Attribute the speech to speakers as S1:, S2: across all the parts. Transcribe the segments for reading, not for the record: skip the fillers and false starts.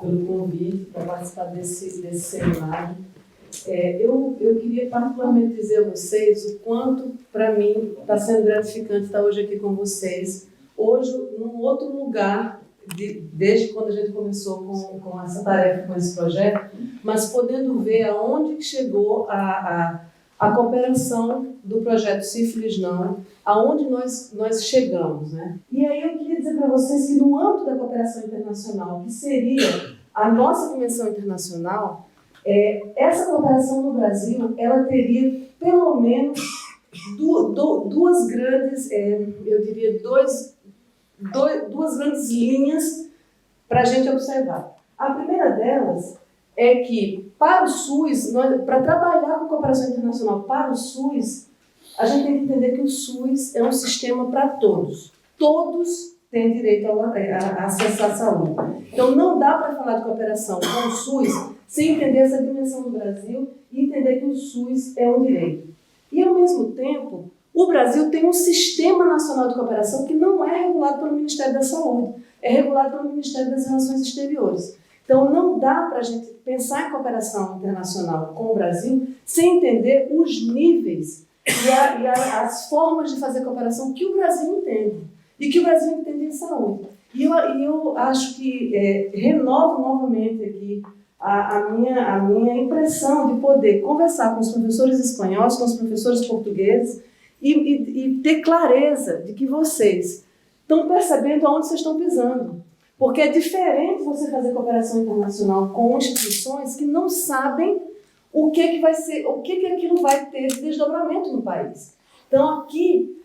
S1: pelo convite para participar desse seminário. Eu queria particularmente dizer a vocês o quanto, para mim, está sendo gratificante estar hoje aqui com vocês. Hoje, num outro lugar, desde quando a gente começou com essa tarefa, com esse projeto, mas podendo ver aonde chegou a cooperação do projeto Sífilis Não, aonde nós chegamos, né? E aí eu queria dizer para vocês que no âmbito da cooperação internacional, que seria a nossa dimensão internacional, essa cooperação no Brasil, ela teria pelo menos duas grandes, eu diria, duas grandes linhas para a gente observar. A primeira delas é que, para o SUS, para trabalhar com cooperação internacional para o SUS, a gente tem que entender que o SUS é um sistema para todos. Todos têm direito a acessar a saúde. Então, não dá para falar de cooperação com o SUS sem entender essa dimensão do Brasil e entender que o SUS é um direito. E, ao mesmo tempo, o Brasil tem um sistema nacional de cooperação que não é regulado pelo Ministério da Saúde, é regulado pelo Ministério das Relações Exteriores. Então, não dá para a gente pensar em cooperação internacional com o Brasil sem entender os níveis e as formas de fazer cooperação que o Brasil entende e que o Brasil entende em saúde. E eu acho que renovo novamente aqui a minha impressão de poder conversar com os professores espanhóis, com os professores portugueses e ter clareza de que vocês estão percebendo aonde vocês estão pisando. Porque é diferente você fazer cooperação internacional com instituições que não sabem o que vai ser, o que aquilo vai ter de desdobramento no país. Então, aqui,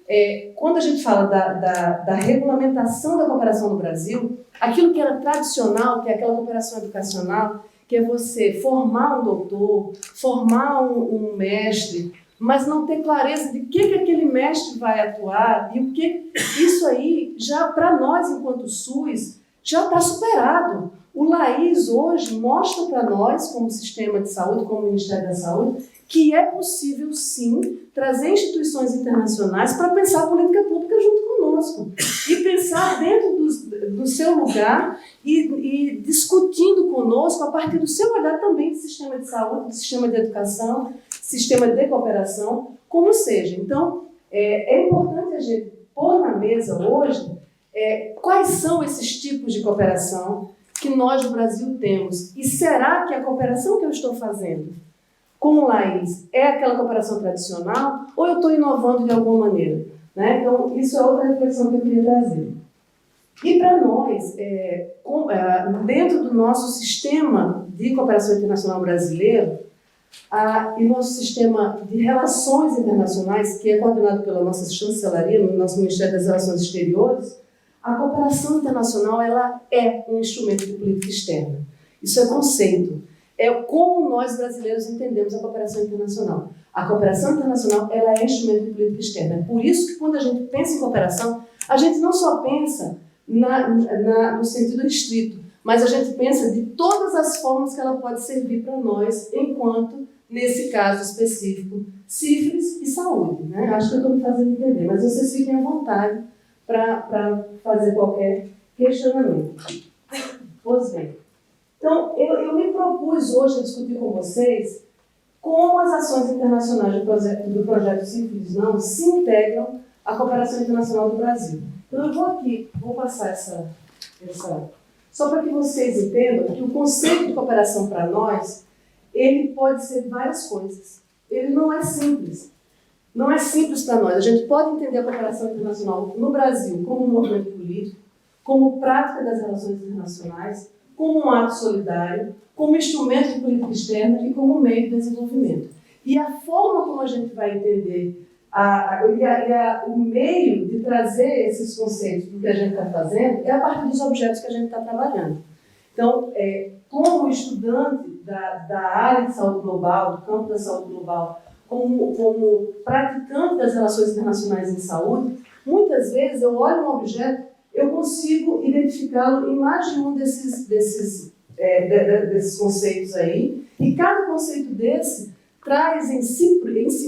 S1: quando a gente fala da regulamentação da cooperação no Brasil, aquilo que era tradicional, que é aquela cooperação educacional, que é você formar um doutor, formar um mestre, mas não ter clareza de que aquele mestre vai atuar e o que isso aí, já para nós, enquanto SUS, já está superado. O LAIS hoje mostra para nós, como sistema de saúde, como Ministério da Saúde, que é possível, sim, trazer instituições internacionais para pensar a política pública junto conosco e pensar dentro do seu lugar e discutindo conosco a partir do seu olhar também do sistema de saúde, do sistema de educação, sistema de cooperação, como seja. Então, é importante a gente pôr na mesa hoje quais são esses tipos de cooperação que nós no Brasil temos. E será que a cooperação que eu estou fazendo com o LAIS é aquela cooperação tradicional ou eu estou inovando de alguma maneira? Né? Então, isso é outra reflexão que eu queria trazer. E para nós, dentro do nosso sistema de cooperação internacional brasileiro, e nosso sistema de relações internacionais, que é coordenado pela nossa chancelaria, no nosso Ministério das Relações Exteriores, a cooperação internacional ela é um instrumento de política externa. Isso é conceito. É como nós brasileiros entendemos a cooperação internacional. A cooperação internacional ela é instrumento de política externa. É por isso que quando a gente pensa em cooperação, a gente não só pensa no sentido estrito, mas a gente pensa de todas as formas que ela pode servir para nós, enquanto, nesse caso específico, sífilis e saúde. Né? Acho que eu estou me fazendo entender, mas vocês fiquem à vontade para fazer qualquer questionamento. Pois bem, então eu me propus hoje a discutir com vocês como as ações internacionais do projeto Sífilis Não se integram à cooperação internacional do Brasil. Então eu vou passar essa só para que vocês entendam que o conceito de cooperação para nós, ele pode ser várias coisas. Ele não é simples. Não é simples para nós. A gente pode entender a cooperação internacional no Brasil como um movimento político, como prática das relações internacionais, como um ato solidário, como instrumento de política externa e como meio de desenvolvimento. E a forma como a gente vai entender o meio de trazer esses conceitos do que a gente está fazendo é a partir dos objetos que a gente está trabalhando. Então, como estudante da área de saúde global, do campo da saúde global, como praticante das relações internacionais em saúde, muitas vezes eu olho um objeto, eu consigo identificá-lo em mais de um desses conceitos aí, e cada conceito desse traz em si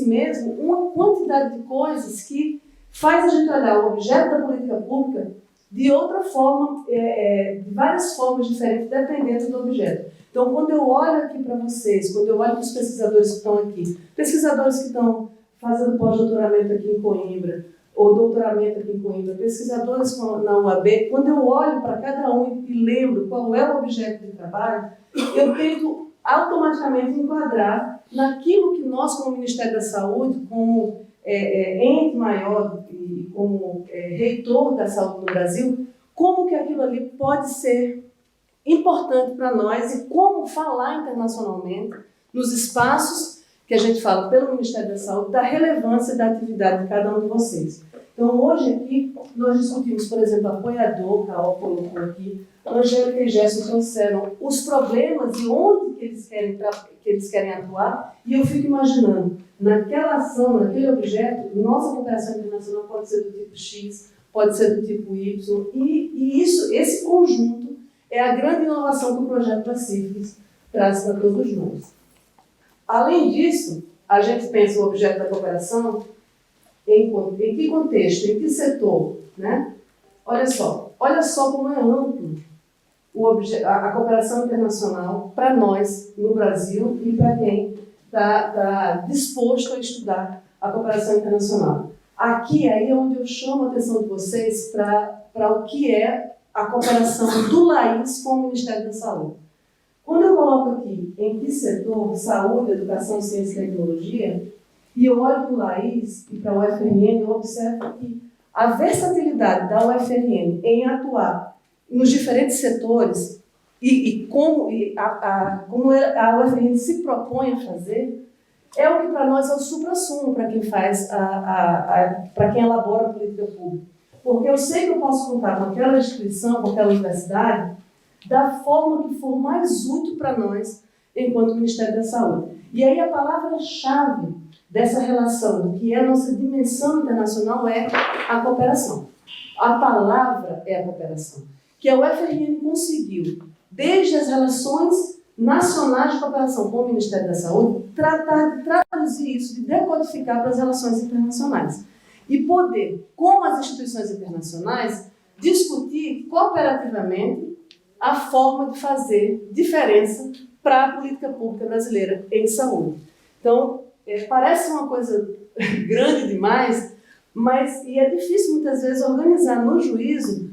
S1: mesmo uma quantidade de coisas que faz a gente olhar o objeto da política pública de outra forma, de várias formas diferentes, dependendo do objeto. Então, quando eu olho aqui para vocês, quando eu olho para os pesquisadores que estão aqui, pesquisadores que estão fazendo pós-doutoramento aqui em Coimbra, ou doutoramento aqui em Coimbra, pesquisadores na UAB, quando eu olho para cada um e lembro qual é o objeto de trabalho, eu tento automaticamente enquadrar naquilo que nós, como Ministério da Saúde, como ente maior e como reitor da saúde no Brasil, como que aquilo ali pode ser importante para nós e como falar internacionalmente nos espaços que a gente fala pelo Ministério da Saúde, da relevância da atividade de cada um de vocês. Então, hoje aqui, nós discutimos, por exemplo, apoiador, Carol colocou aqui, Angélica e Gerson trouxeram os problemas e onde que eles querem atuar, e eu fico imaginando, naquela ação, naquele objeto, nossa cooperação internacional pode ser do tipo X, pode ser do tipo Y, e esse conjunto é a grande inovação que o projeto Pacíficos traz para todos nós. Além disso, a gente pensa o objeto da cooperação em que contexto, em que setor, né? Olha só como é amplo a cooperação internacional para nós no Brasil e para quem está disposto a estudar a cooperação internacional. Aqui aí é onde eu chamo a atenção de vocês para o que é a cooperação do LAIS com o Ministério da Saúde. Quando eu coloco aqui em que setor, saúde, educação, ciência e tecnologia, e eu olho para o LAIS e para a UFRN, eu observo que a versatilidade da UFRN em atuar nos diferentes setores e como a UFRN se propõe a fazer, é o que para nós é o supra-sumo para quem faz, para quem elabora a política pública. Porque eu sei que eu posso contar com aquela instituição, com aquela universidade, da forma que for mais útil para nós, enquanto Ministério da Saúde. E aí a palavra-chave dessa relação, do que é a nossa dimensão internacional, é a cooperação. A palavra é a cooperação, que a UFRN conseguiu, desde as relações nacionais de cooperação com o Ministério da Saúde, tratar de traduzir isso, de decodificar para as relações internacionais. E poder, com as instituições internacionais, discutir cooperativamente a forma de fazer diferença para a política pública brasileira em saúde. Então, parece uma coisa grande demais, e é difícil muitas vezes organizar no juízo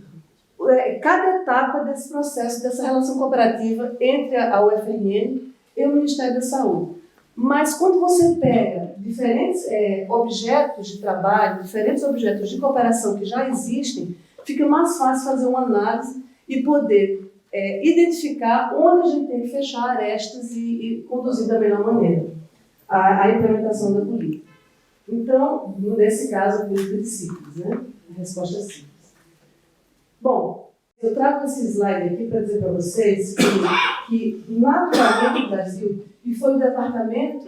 S1: cada etapa desse processo, dessa relação cooperativa entre a UFRN e o Ministério da Saúde. Mas quando você pega diferentes objetos de trabalho, diferentes objetos de cooperação que já existem, fica mais fácil fazer uma análise e poder identificar onde a gente tem que fechar arestas e conduzir da melhor maneira a implementação da política. Então, nesse caso, a política de ciclos, né? A resposta é simples. Bom, eu trago esse slide aqui para dizer para vocês que naturalmente, no Brasil, e foi o departamento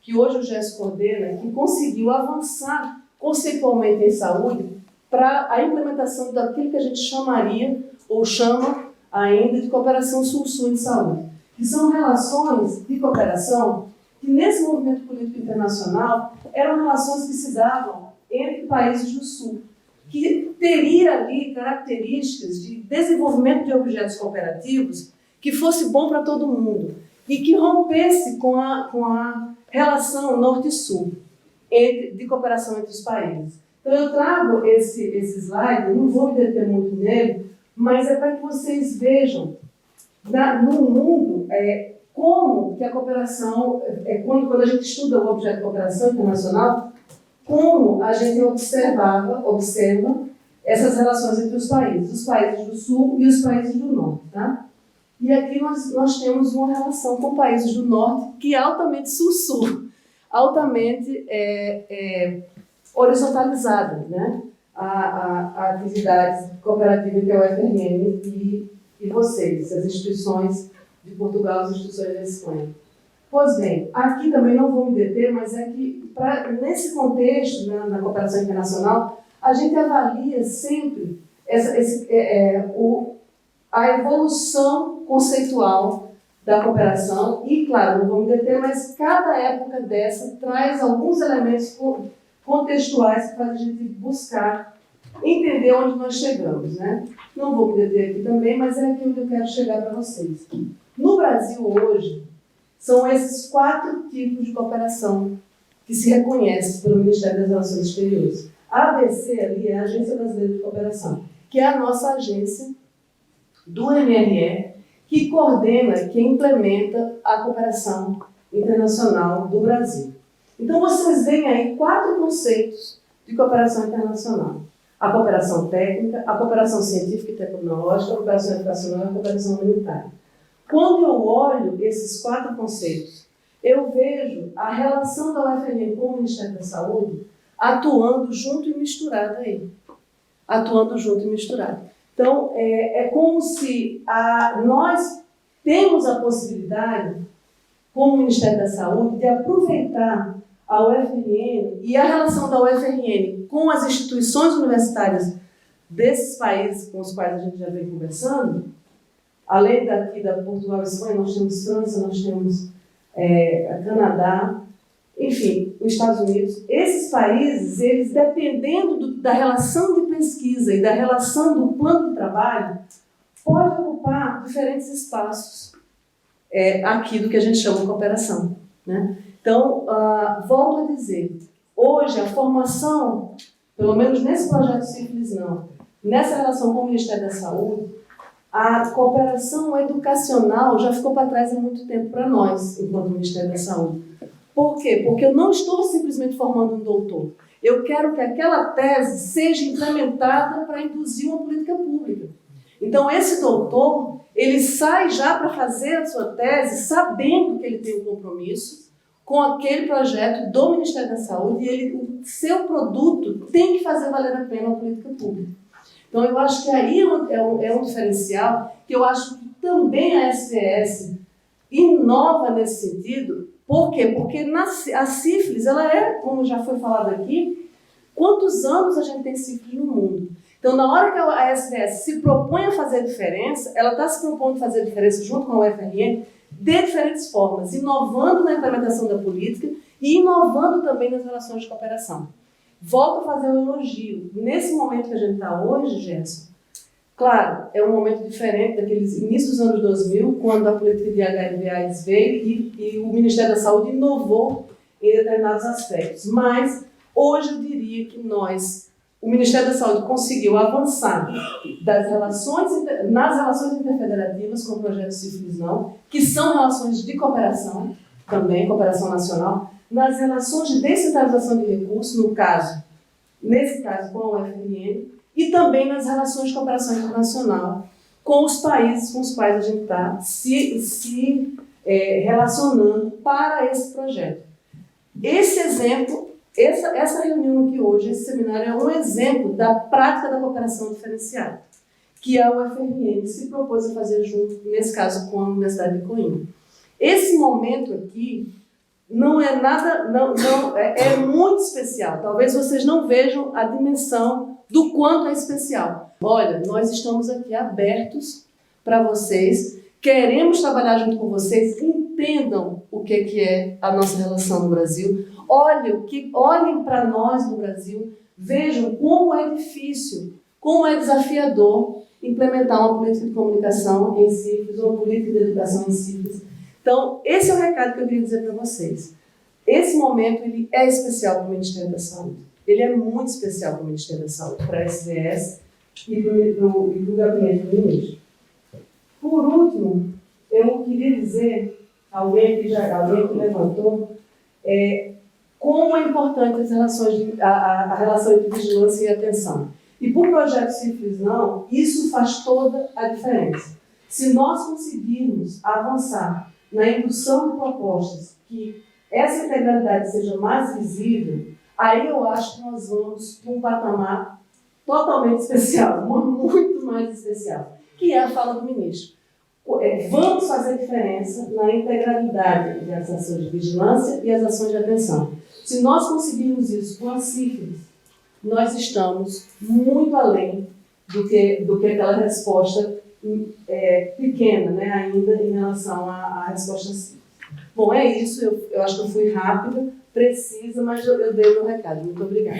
S1: que hoje o Gerson coordena, que conseguiu avançar conceitualmente em saúde para a implementação daquilo que a gente chamaria, ou chama ainda, de cooperação sul-sul em saúde, que são relações de cooperação que, nesse movimento político internacional, eram relações que se davam entre países do Sul, que teria ali características de desenvolvimento de objetos cooperativos que fosse bom para todo mundo e que rompesse com a relação norte-sul de cooperação entre os países. Então, eu trago esse slide, não vou me deter muito nele, mas é para que vocês vejam no mundo como que a cooperação, quando a gente estuda o objeto de cooperação internacional, como a gente observa essas relações entre os países do Sul e os países do Norte. Tá? E aqui nós temos uma relação com países do Norte que é altamente sul-sul, altamente horizontalizada, né? A atividade cooperativa entre a UFRN e vocês, as instituições de Portugal, as instituições da Espanha. Pois bem, aqui também não vou me deter, mas é que nesse contexto, na cooperação internacional, a gente avalia sempre a evolução conceitual da cooperação e, claro, não vou me deter, mas cada época dessa traz alguns elementos contextuais que fazem a gente buscar entender onde nós chegamos, né? Não vou me deter aqui também, mas é aquilo que eu quero chegar para vocês. No Brasil, hoje, são esses 4 tipos de cooperação que se reconhecem pelo Ministério das Relações Exteriores. A ABC ali é a Agência Brasileira de Cooperação, que é a nossa agência do MRE, que coordena, que implementa a cooperação internacional do Brasil. Então, vocês veem aí 4 conceitos de cooperação internacional. A cooperação técnica, a cooperação científica e tecnológica, a cooperação educacional e a cooperação humanitária. Quando eu olho esses 4 conceitos, eu vejo a relação da UFRN com o Ministério da Saúde atuando junto e misturado aí. Atuando junto e misturado. Então, é como se nós temos a possibilidade, como Ministério da Saúde, de aproveitar a UFRN e a relação da UFRN com as instituições universitárias desses países com os quais a gente já vem conversando. Além daqui da Portugal e Espanha, nós temos França, nós temos Canadá, enfim, os Estados Unidos. Esses países, eles dependendo da relação de pesquisa e da relação do plano de trabalho, podem ocupar diferentes espaços aqui do que a gente chama de cooperação, né? Então, volto a dizer, hoje a formação, pelo menos nesse projeto Sífilis não, nessa relação com o Ministério da Saúde, a cooperação educacional já ficou para trás há muito tempo para nós, enquanto Ministério da Saúde. Por quê? Porque eu não estou simplesmente formando um doutor. Eu quero que aquela tese seja implementada para induzir uma política pública. Então, esse doutor, ele sai já para fazer a sua tese sabendo que ele tem um compromisso com aquele projeto do Ministério da Saúde e o seu produto tem que fazer valer a pena a política pública. Então, eu acho que aí é um diferencial que eu acho que também a SPS inova nesse sentido. Por quê? Porque a sífilis, ela como já foi falado aqui, quantos anos a gente tem sífilis no mundo? Então, na hora que a SPS se propõe a fazer a diferença, ela está se propondo a fazer a diferença junto com a UFRN de diferentes formas, inovando na implementação da política e inovando também nas relações de cooperação. Volto a fazer um elogio. Nesse momento que a gente está hoje, Gerson, claro, é um momento diferente daqueles inícios dos anos 2000, quando a política de HIV/AIDS veio e o Ministério da Saúde inovou em determinados aspectos. Mas, hoje, eu diria que o Ministério da Saúde conseguiu avançar nas relações interfederativas com o projeto Sífilis Não, que são relações de cooperação, também cooperação nacional, nas relações de descentralização de recursos, nesse caso com a UFRN, e também nas relações de cooperação internacional com os países com os quais a gente está se relacionando para esse projeto. Esse exemplo, essa reunião aqui hoje, esse seminário, é um exemplo da prática da cooperação diferenciada, que a UFRN se propôs a fazer junto, nesse caso, com a Universidade de Coimbra. Esse momento aqui não é nada, é muito especial. Talvez vocês não vejam a dimensão do quanto é especial. Olha, nós estamos aqui abertos para vocês, queremos trabalhar junto com vocês, entendam o que é a nossa relação no Brasil, olhem para nós no Brasil, vejam como é difícil, como é desafiador implementar uma política de comunicação em Sífilis, uma política de educação em Sífilis. Então, esse é o recado que eu queria dizer para vocês. Esse momento ele é especial para o Ministério da Saúde. Ele é muito especial para o Ministério da Saúde, para a SBS e para o gabinete do ministro. Por último, eu queria dizer, alguém que levantou, como é importante a relação entre vigilância e atenção. E para o projeto Sífilis Não, isso faz toda a diferença. Se nós conseguirmos avançar na indução de propostas que essa integralidade seja mais visível, aí eu acho que nós vamos para um patamar totalmente especial, muito mais especial, que é a fala do ministro. Vamos fazer diferença na integralidade das ações de vigilância e as ações de atenção. Se nós conseguirmos isso com a sífilis, nós estamos muito além do que aquela resposta pequena, né, ainda em relação à resposta sífilis. Bom, é isso. Eu acho que eu fui rápida, precisa, mas eu dei o meu recado. Muito obrigada.